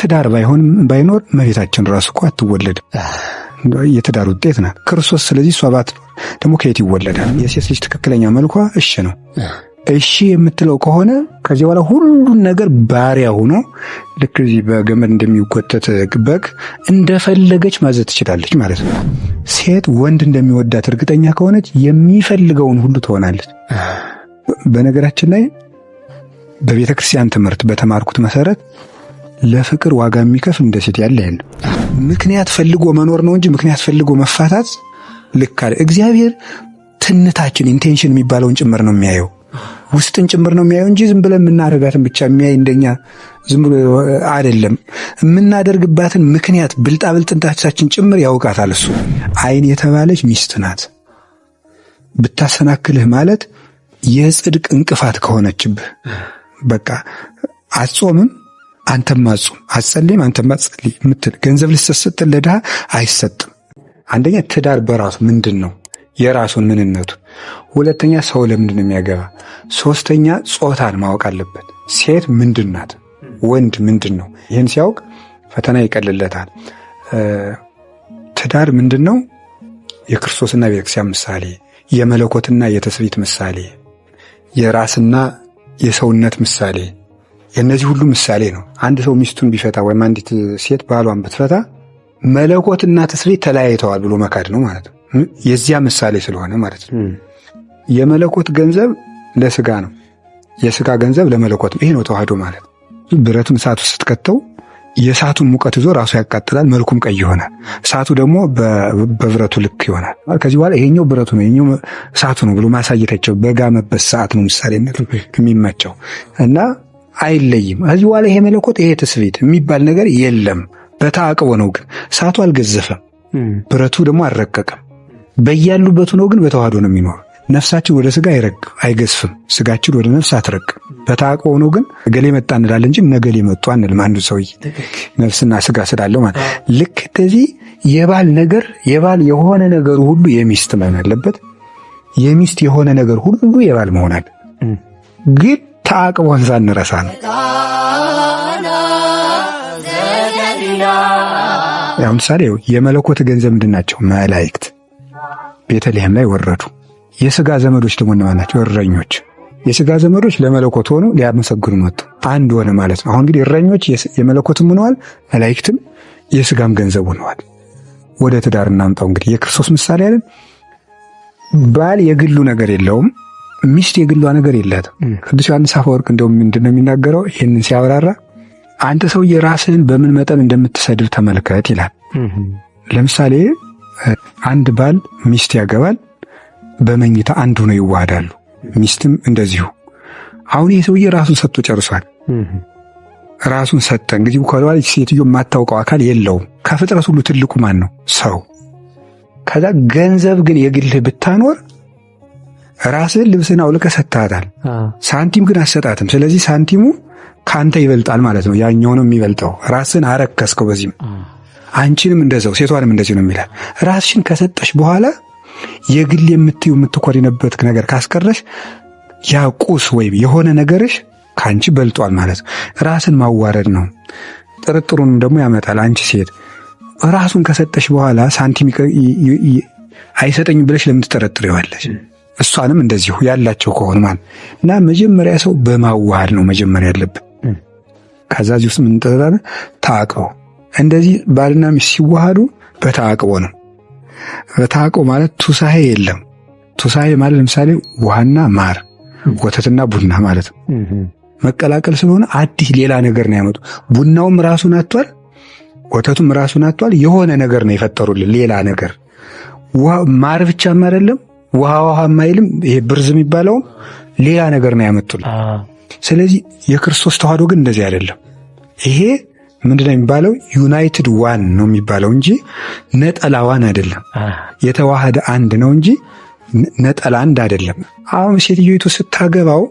ትዳር ባይኖር እመቤታችን ራሱ እኮ አትወለድም። የትዳር ውጤት ናት ክርስቶስ። ስለዚህ እሷ ባትኖር ደግሞ ከየት ይወለዳል? የሴት ልጅ ትክክለኛ መልኳ እሺ ነው። እሺ የምትለው ከሆነ ከዚህ በኋላ ሁሉን ነገር ባሪያ ሆኖ ልክ እዚህ በገመድ እንደሚጎተት በግ እንደፈለገች ማዘዝ ትችላለች ማለት ነው። ሴት ወንድ እንደሚወዳት እርግጠኛ ከሆነች የሚፈልገውን ሁሉ ትሆናለች። በነገራችን ላይ በቤተ ክርስቲያን ትምህርት በተማርኩት መሰረት ለፍቅር ዋጋ የሚከፍል እንደ ሴት ያለ የለም። ምክንያት ፈልጎ መኖር ነው እንጂ ምክንያት ፈልጎ መፋታት ልክ አይደል። እግዚአብሔር ትንታችን ኢንቴንሽን የሚባለውን ጭምር ነው የሚያየው፣ ውስጥን ጭምር ነው የሚያየው እንጂ ዝም ብለን የምናደርጋትን ብቻ የሚያይ እንደኛ ዝም ብሎ አይደለም። የምናደርግባትን ምክንያት ብልጣብልጥነታችን ጭምር ያውቃታል እሱ። ዓይን የተባለች ሚስት ናት። ብታሰናክልህ ማለት የጽድቅ እንቅፋት ከሆነችብህ በቃ አትጾምም አንተም አትጾም፣ አትጸልይም አንተም አትጸልይ የምትል ገንዘብ ልትሰጥ ለድሃ አይሰጥም። አንደኛ ትዳር በራሱ ምንድን ነው የራሱን ምንነቱ፣ ሁለተኛ ሰው ለምንድን ነው የሚያገባ፣ ሶስተኛ ጾታን ማወቅ አለበት። ሴት ምንድን ናት፣ ወንድ ምንድን ነው? ይህን ሲያውቅ ፈተና ይቀልለታል። ትዳር ምንድን ነው? የክርስቶስና ቤተክርስቲያን ምሳሌ፣ የመለኮትና የተስሪት ምሳሌ፣ የራስና የሰውነት ምሳሌ፣ የእነዚህ ሁሉ ምሳሌ ነው። አንድ ሰው ሚስቱን ቢፈታ ወይም አንዲት ሴት ባሏን ብትፈታ መለኮትና ተስሪት ተለያይተዋል ብሎ መካድ ነው ማለት ነው። የዚያ ምሳሌ ስለሆነ ማለት ነው። የመለኮት ገንዘብ ለስጋ ነው፣ የስጋ ገንዘብ ለመለኮት ነው። ይሄ ነው ተዋህዶ ማለት። ብረቱን እሳቱ ስትከተው የእሳቱን ሙቀት ይዞ ራሱ ያቃጥላል፣ መልኩም ቀይ ይሆናል። እሳቱ ደግሞ በብረቱ ልክ ይሆናል። ከዚህ በኋላ ይሄኛው ብረቱ ነው ይሄኛው እሳቱ ነው ብሎ ማሳየታቸው በጋመበት ሰዓት ነው ምሳሌነት የሚመቸው እና አይለይም። ከዚህ በኋላ ይሄ መለኮት ይሄ ተስሪት የሚባል ነገር የለም። በተአቅቦ ነው ግን እሳቱ አልገዘፈም፣ ብረቱ ደግሞ አልረቀቀም። በያሉበት ነው ግን በተዋህዶ ነው የሚኖር። ነፍሳችን ወደ ስጋ አይገዝፍም፣ ስጋችን ወደ ነፍስ አትረቅም። በተአቅቦ ነው ግን እገሌ መጣ እንላለን እንጂ ነገሌ መጡ አንልም። አንዱ ሰውዬ ነፍስና ስጋ ስላለው ማለት ልክ እንደዚህ የባል የሆነ ነገሩ ሁሉ የሚስት መሆን አለበት። የሚስት የሆነ ነገር ሁሉ የባል መሆን አለ። ግን ተአቅቦን ሳንረሳ ነው። ያው ምሳሌ የመለኮት ገንዘብ ምንድናቸው? መላእክት ቤተልሔም ላይ ወረዱ። የሥጋ ዘመዶች ደግሞ እነማን ናቸው? እረኞች። የሥጋ ዘመዶች ለመለኮት ሆኖ ሊያመሰግኑ መጡ። አንድ ሆነ ማለት ነው። አሁን እንግዲህ እረኞች የመለኮትም ሆነዋል፣ መላእክትም የሥጋም ገንዘብ ሆነዋል። ወደ ትዳር እናምጣው እንግዲህ የክርስቶስ ምሳሌ አይደል? ባል የግሉ ነገር የለውም፣ ሚስት የግሏ ነገር የላትም። ቅዱስ ዮሐንስ አፈወርቅ እንደውም ምንድነው የሚናገረው ይህንን ሲያብራራ አንተ ሰውዬ ራስህን በምን መጠን እንደምትሰድብ ተመልከት ይላል። ለምሳሌ አንድ ባል ሚስት ያገባል፣ በመኝታ አንድ ሆነው ይዋሃዳሉ። ሚስትም እንደዚሁ። አሁን ይህ ሰውዬ ራሱን ሰጥቶ ጨርሷል። ራሱን ሰጠ። እንግዲህ ከኋላ ሴትዮ የማታውቀው አካል የለውም። ከፍጥረት ሁሉ ትልቁ ማን ነው? ሰው። ከዛ ገንዘብ ግን የግልህ ብታኖር ራስህን ልብስህን አውልቀህ ሰጥተሃታል። ሳንቲም ግን አሰጣትም። ስለዚህ ሳንቲሙ ካንተ ይበልጣል ማለት ነው። ያኛው ነው የሚበልጠው። ራስን አረከስከው። በዚህም አንቺንም እንደዛው ሴቷንም እንደዚህ ነው የሚላል። ራስሽን ከሰጠሽ በኋላ የግል የምትኮሪነበት ነገር ካስቀረሽ ያ ቁስ ወይም የሆነ ነገርሽ ካንቺ በልጧል ማለት ነው። ራስን ማዋረድ ነው። ጥርጥሩንም ደግሞ ያመጣል። አንቺ ሴት ራሱን ከሰጠሽ በኋላ ሳንቲም አይሰጠኝም ብለሽ ለምን ትጠረጥሪዋለሽ? እሷንም እንደዚሁ ያላቸው ከሆነ ማለት እና መጀመሪያ ሰው በማዋሃድ ነው መጀመሪያ ያለብን። ከዛ እዚህ ውስጥ ምን ተደረገ? ተአቅቦ። እንደዚህ ባልና ሚስት ሲዋሃዱ በተአቅቦ ነው። በተአቅቦ ማለት ቱሳሄ የለም። ቱሳሄ ማለት ለምሳሌ ውሃና ማር፣ ወተትና ቡና ማለት ነው። መቀላቀል ስለሆነ አዲስ ሌላ ነገር ነው ያመጡ። ቡናውም ራሱን አጥቷል፣ ወተቱም ራሱን አጥቷል። የሆነ ነገር ነው የፈጠሩልን ሌላ ነገር። ማር ብቻም አይደለም ውሃ ማይልም። ይሄ ብርዝ የሚባለው ሌላ ነገር ነው ያመጡልን። ስለዚህ የክርስቶስ ተዋህዶ ግን እንደዚህ አይደለም። ይሄ ምንድነው የሚባለው? ዩናይትድ ዋን ነው የሚባለው እንጂ ነጠላ ዋን አይደለም። የተዋሃደ አንድ ነው እንጂ ነጠላ አንድ አይደለም። አሁን ሴትዮይቱ ስታገባው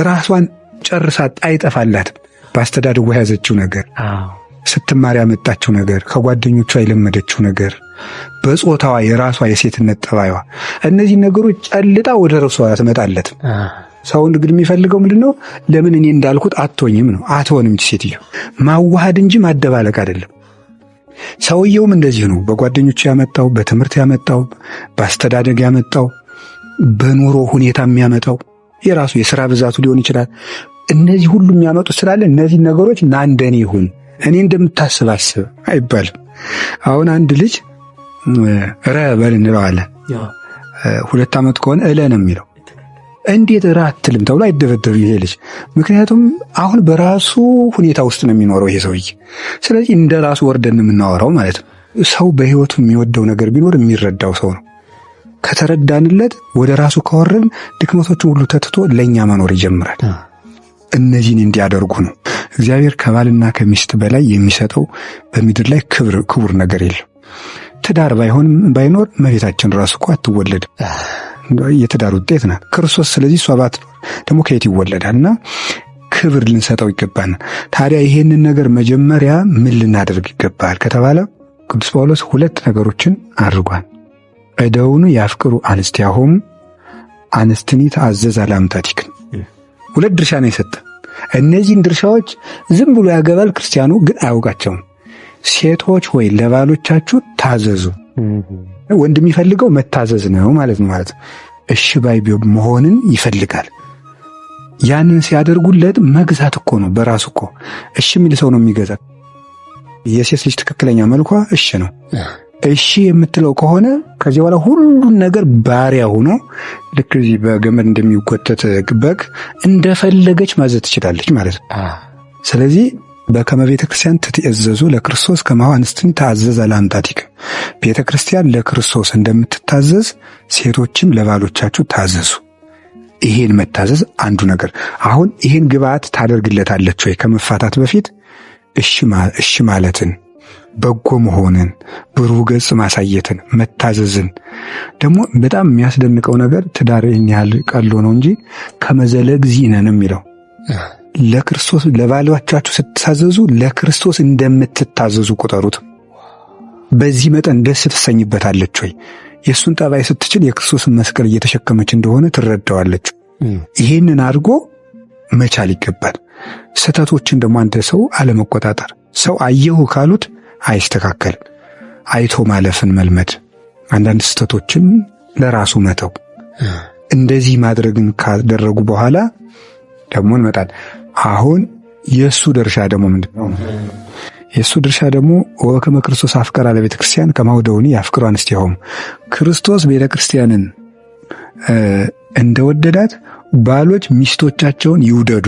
ራሷን ጨርሳ አይጠፋላትም። በአስተዳደጉ የያዘችው ነገር፣ ስትማር ያመጣችው ነገር፣ ከጓደኞቿ የለመደችው ነገር፣ በጾታዋ የራሷ የሴትነት ጠባይዋ፣ እነዚህ ነገሮች ጨልጣ ወደ ራሷ ትመጣለትም። ሰውን ግን የሚፈልገው ምንድነው? ለምን እኔ እንዳልኩት አትሆኝም ነው። አትሆንም ሴትዮ። ማዋሃድ እንጂ ማደባለቅ አይደለም። ሰውየውም እንደዚህ ነው። በጓደኞቹ ያመጣው፣ በትምህርት ያመጣው፣ በአስተዳደግ ያመጣው፣ በኑሮ ሁኔታ የሚያመጣው የራሱ የሥራ ብዛቱ ሊሆን ይችላል። እነዚህ ሁሉ የሚያመጡ ስላለ እነዚህ ነገሮች ና እንደኔ ይሁን፣ እኔ እንደምታስብ አስብ አይባልም። አሁን አንድ ልጅ በል እንለዋለን። 2 ዓመት ከሆነ ነው የሚለው። እንዴት አትልም ተብሎ አይደበደብ ይሄ ልጅ። ምክንያቱም አሁን በራሱ ሁኔታ ውስጥ ነው የሚኖረው ይሄ ሰውዬ። ስለዚህ እንደ ራሱ ወርደን የምናወራው ማለት ነው። ሰው በህይወቱ የሚወደው ነገር ቢኖር የሚረዳው ሰው ነው። ከተረዳንለት ወደ ራሱ ካወረድን ድክመቶችን ሁሉ ተትቶ ለእኛ መኖር ይጀምራል። እነዚህን እንዲያደርጉ ነው። እግዚአብሔር ከባልና ከሚስት በላይ የሚሰጠው በምድር ላይ ክቡር ነገር የለም። ትዳር ባይኖር እመቤታችን ራሱ እኮ አትወለድም። የትዳር ውጤት ናት ክርስቶስ። ስለዚህ እሷ ባትኖር ደግሞ ከየት ይወለዳልና ክብር ልንሰጠው ይገባናል። ታዲያ ይሄንን ነገር መጀመሪያ ምን ልናደርግ ይገባል ከተባለ ቅዱስ ጳውሎስ 2 ነገሮችን አድርጓል። እደውኑ ያፍቅሩ አንስቲያሆሙ አንስትኒ ተአዘዛ ለአምታቲክን 2 ድርሻ ነው የሰጠ። እነዚህን ድርሻዎች ዝም ብሎ ያገባል ክርስቲያኑ ግን አያውቃቸውም። ሴቶች ሆይ ለባሎቻችሁ ታዘዙ። ወንድ የሚፈልገው መታዘዝ ነው ማለት ነው። እሺ ባይ መሆንን ይፈልጋል። ያንን ሲያደርጉለት መግዛት እኮ ነው በራሱ እኮ። እሺ የሚል ሰው ነው የሚገዛ። የሴት ልጅ ትክክለኛ መልኳ እሺ ነው። እሺ የምትለው ከሆነ ከዚህ በኋላ ሁሉን ነገር ባሪያ ሆኖ ልክ እዚህ በገመድ እንደሚጎተት በግ እንደፈለገች ማዘዝ ትችላለች ማለት ነው። ስለዚህ በከመ ቤተ ክርስቲያን ትትእዘዙ ለክርስቶስ ከማሁ አንስትኒ ተአዘዛ ለአምታቲከ፣ ቤተ ክርስቲያን ለክርስቶስ እንደምትታዘዝ ሴቶችም ለባሎቻችሁ ታዘዙ። ይሄን መታዘዝ አንዱ ነገር። አሁን ይሄን ግብአት ታደርግለታለች ወይ? ከመፋታት በፊት እሺ ማለትን፣ በጎ መሆንን፣ ብሩህ ገጽ ማሳየትን፣ መታዘዝን። ደግሞ በጣም የሚያስደንቀው ነገር ትዳር ይህን ያህል ቀሎ ነው እንጂ ከመዘለ እግዚእነ የሚለው ለክርስቶስ ለባሎቻችሁ ስትታዘዙ ለክርስቶስ እንደምትታዘዙ ቁጠሩት። በዚህ መጠን ደስ ትሰኝበታለች ወይ? የእሱን ጠባይ ስትችል የክርስቶስን መስቀል እየተሸከመች እንደሆነ ትረዳዋለች። ይህንን አድርጎ መቻል ይገባል። ስህተቶችን ደግሞ አንተ ሰው አለመቆጣጠር። ሰው አየሁ ካሉት አይስተካከልም። አይቶ ማለፍን መልመድ፣ አንዳንድ ስህተቶችን ለራሱ መተው። እንደዚህ ማድረግን ካደረጉ በኋላ ደግሞ እንመጣል። አሁን የእሱ ድርሻ ደግሞ ምንድን ነው? የእሱ ድርሻ ደግሞ ወከመ ክርስቶስ አፍቀራ ለቤተ ክርስቲያን ከማሁ ደውኒ ያፍቅሩ አንስቲያሆሙ፣ ክርስቶስ ቤተ ክርስቲያንን እንደወደዳት ባሎች ሚስቶቻቸውን ይውደዱ።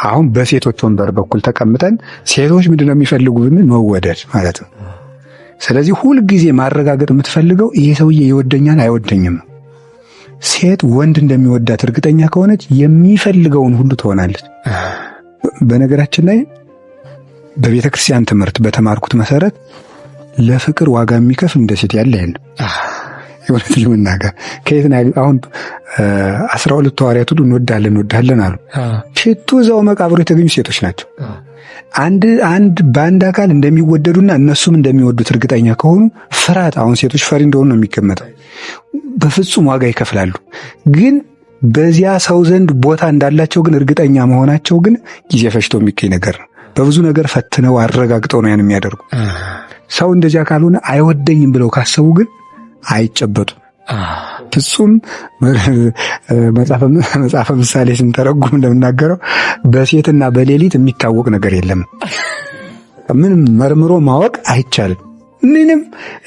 አሁን በሴቶች ወንበር በኩል ተቀምጠን ሴቶች ምንድነው የሚፈልጉ ብንል መወደድ ማለት ነው። ስለዚህ ሁልጊዜ ማረጋገጥ የምትፈልገው ይሄ ሰውዬ ይወደኛል አይወደኝም። ሴት ወንድ እንደሚወዳት እርግጠኛ ከሆነች የሚፈልገውን ሁሉ ትሆናለች። በነገራችን ላይ በቤተ ክርስቲያን ትምህርት በተማርኩት መሰረት ለፍቅር ዋጋ የሚከፍል እንደ ሴት ያለ የለም። የሆነት ልምናገር ከየት ነው? አሁን 12 ሐዋርያት ሁሉ እንወዳለን አሉ። ሽቱ እዛው መቃብሩ የተገኙ ሴቶች ናቸው። በአንድ አካል እንደሚወደዱና እነሱም እንደሚወዱት እርግጠኛ ከሆኑ ፍርሃት፣ አሁን ሴቶች ፈሪ እንደሆኑ ነው የሚገመተው። በፍጹም ዋጋ ይከፍላሉ። ግን በዚያ ሰው ዘንድ ቦታ እንዳላቸው ግን እርግጠኛ መሆናቸው ግን ጊዜ ፈጅቶ የሚገኝ ነገር ነው። በብዙ ነገር ፈትነው አረጋግጠው ነው ያን የሚያደርጉ። ሰው እንደዚያ ካልሆነ አይወደኝም ብለው ካሰቡ ግን አይጨበጡም። ፍጹም መጽሐፈ ምሳሌ ስንተረጉም እንደምናገረው በሴትና በሌሊት የሚታወቅ ነገር የለም። ምንም መርምሮ ማወቅ አይቻልም። ምንም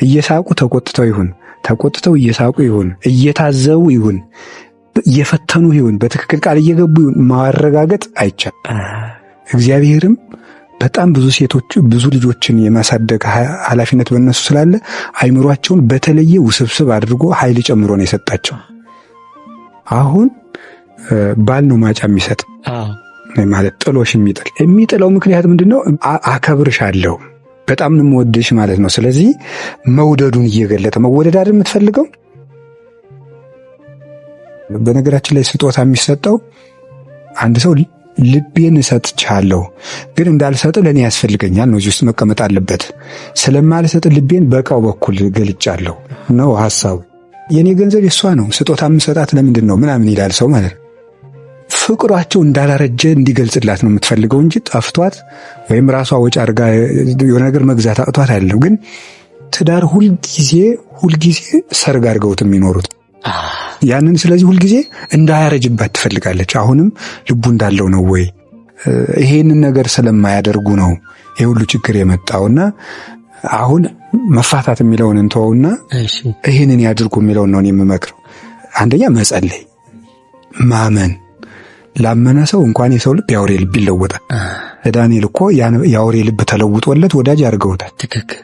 እየሳቁ ተቆጥተው ይሁን ተቆጥተው እየሳቁ ይሁን እየታዘቡ ይሁን እየፈተኑ ይሁን በትክክል ቃል እየገቡ ይሁን ማረጋገጥ አይቻልም። እግዚአብሔርም በጣም ብዙ ሴቶች ብዙ ልጆችን የማሳደግ ኃላፊነት በእነሱ ስላለ አይምሯቸውን በተለየ ውስብስብ አድርጎ ኃይል ጨምሮ ነው የሰጣቸው። አሁን ባል ነው ማጫ የሚሰጥ ማለት ጥሎሽ የሚጥለው ምክንያት ምንድነው? አከብርሻለሁ በጣም ነው የምወድሽ ማለት ነው። ስለዚህ መውደዱን እየገለጠ መወደድ አይደል የምትፈልገው። በነገራችን ላይ ስጦታ የሚሰጠው አንድ ሰው ልቤን እሰጥቻለሁ ግን እንዳልሰጥ ለኔ ያስፈልገኛል ነው፣ እዚህ ውስጥ መቀመጥ አለበት። ስለማልሰጥ ልቤን በቃው በኩል ገልጫለሁ ነው ሐሳቡ። የኔ ገንዘብ የሷ ነው፣ ስጦታ የምሰጣት ለምንድን ነው ምናምን ይላል ሰው ማለት ነው። ፍቅሯቸው እንዳላረጀ እንዲገልጽላት ነው የምትፈልገው እንጂ ጠፍቷት ወይም ራሷ ወጪ አድርጋ የሆነ ነገር መግዛት አቅቷት አይደለም። ግን ትዳር ሁልጊዜ ሰርግ አድርገውት የሚኖሩት ያንን። ስለዚህ ሁልጊዜ እንዳያረጅባት ትፈልጋለች። አሁንም ልቡ እንዳለው ነው ወይ ይሄንን ነገር ስለማያደርጉ ነው ይሄ ሁሉ ችግር የመጣውና አሁን መፋታት የሚለውን እንተውና ይሄንን ያድርጉ የሚለውን ነው የምመክረው። አንደኛ መጸለይ፣ ማመን። ላመነ ሰው እንኳን የሰው ልብ ያውሬ ልብ ይለወጣል። ዳንኤል እኮ ያውሬ ልብ ተለውጦለት ወዳጅ አድርገውታል። ትክክል።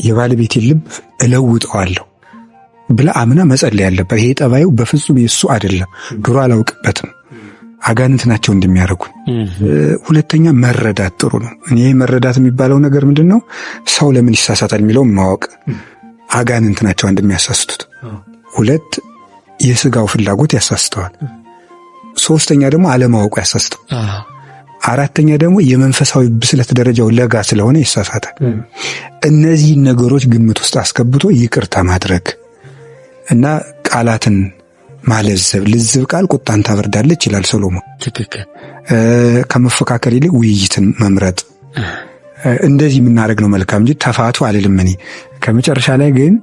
የባለቤቴን ልብ እለውጠዋለሁ ብላ አምና መጸለይ ያለበት። ይሄ ጠባዩ በፍጹም የሱ አይደለም፣ ድሮ አላውቅበትም፣ አጋንንት ናቸው እንደሚያደርጉን። ሁለተኛ መረዳት ጥሩ ነው። እኔ መረዳት የሚባለው ነገር ምንድነው? ሰው ለምን ይሳሳታል የሚለው ማወቅ። አጋንንት ናቸው እንደሚያሳስቱት። ሁለት የስጋው ፍላጎት ያሳስተዋል። ሶስተኛ ደግሞ አለማወቁ ያሳስተው። አራተኛ ደግሞ የመንፈሳዊ ብስለት ደረጃው ለጋ ስለሆነ ይሳሳታል። እነዚህ ነገሮች ግምት ውስጥ አስገብቶ ይቅርታ ማድረግ እና ቃላትን ማለዘብ። ልዝብ ቃል ቁጣን ታበርዳለች ይላል ሰሎሞን። ትክክል። ከመፈካከር ይልቅ ውይይትን መምረጥ። እንደዚህ የምናደርግ ነው መልካም እንጂ ተፋቱ አልልም እኔ። ከመጨረሻ ላይ ግን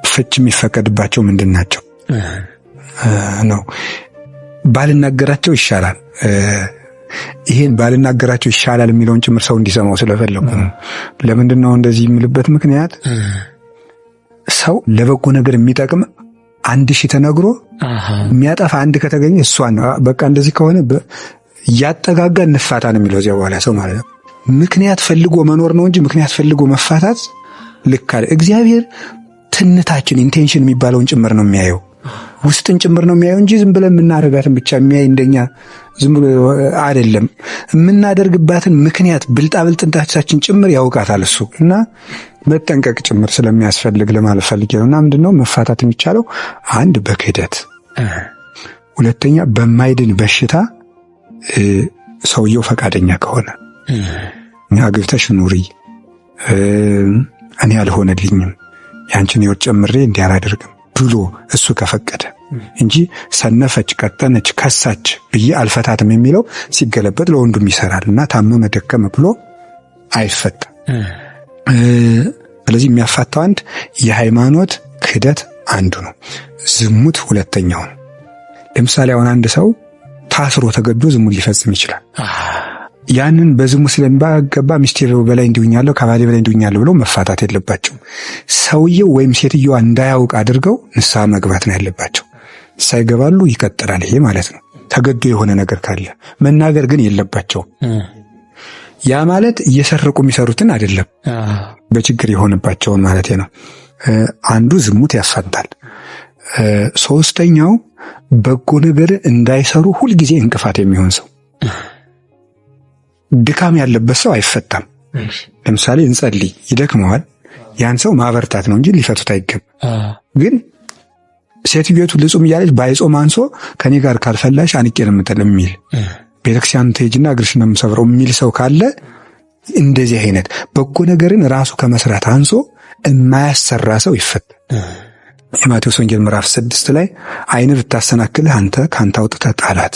ፍች የሚፈቀድባቸው ምንድን ናቸው ነው። ባልናገራቸው ይሻላል። ይሄን ባልናገራቸው ይሻላል የሚለውን ጭምር ሰው እንዲሰማው ስለፈለኩ ነው። ለምንድን ነው እንደዚህ የምልበት ምክንያት ሰው ለበጎ ነገር የሚጠቅም 1000 ተነግሮ የሚያጠፋ አንድ ከተገኘ እሷን ነው። በቃ እንደዚህ ከሆነ እያጠጋጋ እንፋታ ነው የሚለው እዚያ በኋላ ሰው ማለት ነው። ምክንያት ፈልጎ መኖር ነው እንጂ ምክንያት ፈልጎ መፋታት ልክ አለ። እግዚአብሔር ትንታችን ኢንቴንሽን የሚባለውን ጭምር ነው የሚያየው፣ ውስጥን ጭምር ነው የሚያየው እንጂ ዝም ብለን የምናደርጋትን ብቻ የሚያይ እንደኛ ዝም ብሎ አይደለም። የምናደርግባትን ምክንያት ብልጣብልጥነታችን ጭምር ያውቃታል እሱ። እና መጠንቀቅ ጭምር ስለሚያስፈልግ ለማለት ፈልጌ ነው። እና ምንድነው መፋታት የሚቻለው? አንድ በክህደት፣ ሁለተኛ በማይድን በሽታ ሰውየው ፈቃደኛ ከሆነ አግብተሽ ኑሪ እኔ አልሆነልኝም ያንቺን ሕይወት ጨምሬ እንዲህ አላደርግም ብሎ እሱ ከፈቀደ እንጂ ሰነፈች፣ ቀጠነች፣ ከሳች ብዬ አልፈታትም የሚለው ሲገለበጥ ለወንዱም ይሰራል እና ታመመ ደከመ ብሎ አይፈታም። ስለዚህ የሚያፋታው አንድ የሃይማኖት ክህደት አንዱ ነው። ዝሙት ሁለተኛው ነው። ለምሳሌ አሁን አንድ ሰው ታስሮ ተገዶ ዝሙት ሊፈጽም ይችላል። ያንን በዝሙት ስለሚባገባ ሚስቴ በላይ እንዲሁኛለሁ ከባሌ በላይ እንዲሁኛለሁ ብሎ መፋታት የለባቸው። ሰውየው ወይም ሴትዮዋ እንዳያውቅ አድርገው ንስሐ መግባት ነው ያለባቸው። ሳይገባሉ ይቀጥላል። ይሄ ማለት ነው ተገዶ የሆነ ነገር ካለ መናገር ግን የለባቸው። ያ ማለት እየሰረቁ የሚሰሩትን አይደለም፣ በችግር የሆነባቸውን ማለት ነው። አንዱ ዝሙት ያፋታል። ሶስተኛው በጎ ነገር እንዳይሰሩ ሁልጊዜ እንቅፋት የሚሆን ሰው። ድካም ያለበት ሰው አይፈታም። ለምሳሌ እንጸልይ፣ ይደክመዋል። ያን ሰው ማበርታት ነው እንጂ ሊፈቱት አይገባም። ግን ሴትዮቱ ልጹም እያለች ባይጾም አንሶ ከኔ ጋር ካልፈላሽ አንቄ ነው የምጥል የሚል ቤተክርስቲያን ትሄጂና እግርሽ ነው የምሰብረው የሚል ሰው ካለ እንደዚህ አይነት በጎ ነገርን ራሱ ከመስራት አንሶ የማያሰራ ሰው ይፈታል። የማቴዎስ ወንጌል ምዕራፍ 6 ላይ ዓይን ብታሰናክልህ አንተ ካንተ አውጥተህ ጣላት።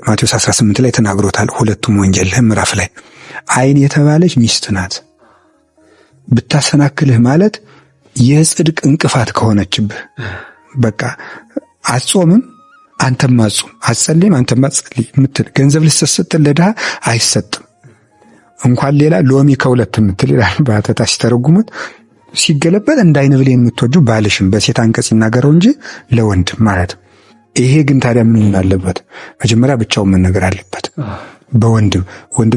ማቴዎስ 18 ላይ ተናግሮታል። ሁለቱም ወንጌል ምዕራፍ ላይ ዓይን የተባለች ሚስት ናት። ብታሰናክልህ ማለት የጽድቅ እንቅፋት ከሆነችብህ በቃ አትጾምም አንተም አትጾም፣ አትጸልይም አንተም አትጸልይ የምትል ገንዘብ ልትሰጥል ለድሃ አይሰጥም እንኳን ሌላ ሎሚ ከሁለት የምትል ይላል ባተታ ሲተረጉሙት። ሲገለበጥ እንዳይነብል የምትወጁ ባልሽም በሴት አንቀጽ ይናገረው እንጂ ለወንድ ማለት። ይሄ ግን ታዲያ ምን አለበት? መጀመሪያ ብቻውን መነገር አለበት። ወንድም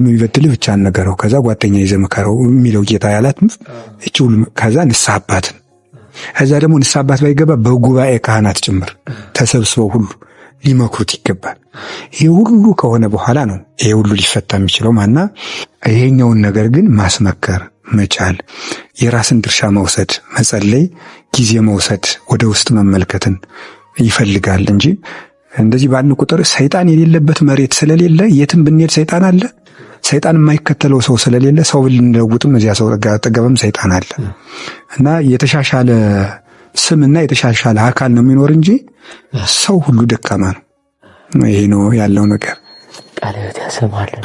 የሚበድልህ ብቻ ነገረው፣ ከዛ ጓደኛ ይዘህ መከረው የሚለው ጌታ ያላት እቺ ሁሉ። ከዛ ንስሐ አባትን፣ ከዛ ደግሞ ንስሐ አባት ባይገባ በጉባኤ ካህናት ጭምር ተሰብስበው ሁሉ ሊመክሩት ይገባል። ይሄ ሁሉ ከሆነ በኋላ ነው ይሄ ሁሉ ሊፈታ የሚችለው ማና። ይሄኛውን ነገር ግን ማስመከር መቻል፣ የራስን ድርሻ መውሰድ፣ መጸለይ፣ ጊዜ መውሰድ፣ ወደ ውስጥ መመልከትን ይፈልጋል እንጂ እንደዚህ ባልን ቁጥር ሰይጣን የሌለበት መሬት ስለሌለ የትም ብንሄድ ሰይጣን አለ። ሰይጣን የማይከተለው ሰው ስለሌለ ሰው ብንለውጥም እዚያ ሰው አጠገብም ሰይጣን አለ እና የተሻሻለ ስምና የተሻሻለ አካል ነው የሚኖር እንጂ ሰው ሁሉ ደካማ ነው። ይሄ ነው ያለው ነገር። ቃለ ሕይወት ያሰማልን።